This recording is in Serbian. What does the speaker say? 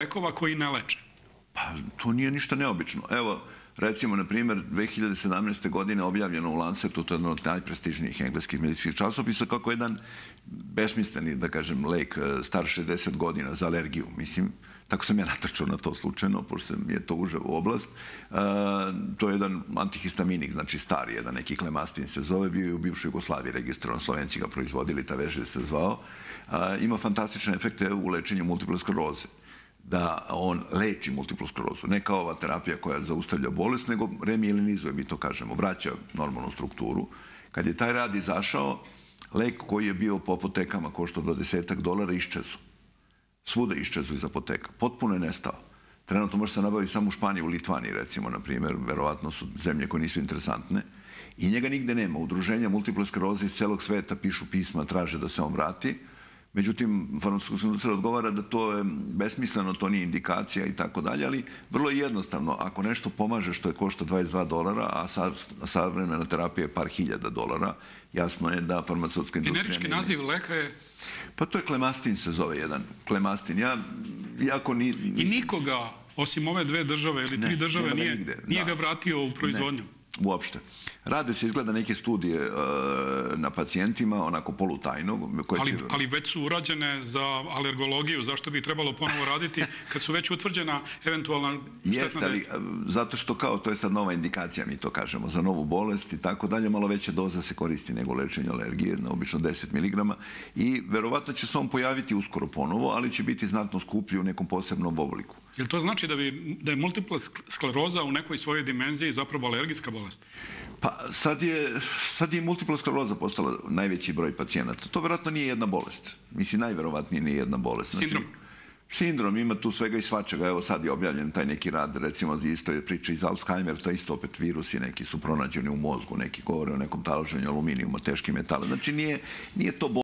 lekova koji ne leče. Pa to nije ništa neobično. Evo, recimo, na primjer, 2017. godine objavljeno u Lancetu, to je jedno od najprestižnijih engleskih medicinskih časopisa, kako jedan besmisleni, da kažem, lek star 60 godina za alergiju. Mislim, tako sam ja natrčao na to slučajno, pošto mi je to uža u oblast. To je jedan antihistaminik, znači stari, jedan neki Klemastin se zove, bio je u bivšoj Jugoslaviji registrovan, Slovenci ga proizvodili, ta veže se zvao. Ima fantastične efekte u lečenju multiple skleroze, da on leči multiplu sklerozu. Ne kao ova terapija koja zaustavlja bolest, nego remielinizuje, mi to kažemo, vraća normalnu strukturu. Kad je taj rad izašao, lek koji je bio po apotekama koštao $20 iščezu. Svuda iščezu iz apoteka. Potpuno je nestao. Trenutno može se nabaviti samo u Španiji, u Litvaniji, recimo, na primjer. Verovatno su zemlje koje nisu interesantne. I njega nigde nema. Udruženja multiple skleroze iz celog sveta pišu pisma, traže da se on vrati. Međutim, farmaceutska industrija odgovara da to je besmisleno, to nije indikacija i tako dalje, ali vrlo je jednostavno. Ako nešto pomaže što je košta $22, a savremena terapija je par hiljada $, jasno je da farmaceutska industrija... Generički naziv leka je... Pa to je Klemastin se zove jedan. Klemastin. I nikoga, osim ove dve države ili tri države, nije ga vratio u proizvodnju. Uopšte. Rade se izgleda neke studije na pacijentima, onako polutajno. Ali već su urađene za alergologiju. Zašto bi trebalo ponovo raditi kad su već utvrđena eventualna štetna dejstva? Zato što kao to je sad nova indikacija, mi to kažemo, za novu bolest i tako dalje. Malo veća doza se koristi nego lečenje alergije, obično 10 mg. I verovatno će se on pojaviti uskoro ponovo, ali će biti znatno skuplji u nekom posebnom obliku. Jel to znači da je multipla skleroza u nekoj svojoj dimenziji zapravo alergijska bolest? Pa sad je multipla skleroza postala najveći broj pacijenata. To verovatno nije jedna bolest. Mislim, najverovatnije nije jedna bolest. Sindrom? Sindrom, ima tu svega i svačega. Evo sad je objavljen taj neki rad, recimo isto je priča iz Alzheimer, to isto opet virusi neki su pronađeni u mozgu, neki govore o nekom taloženju aluminijuma, teški metala. Znači nije to bolest.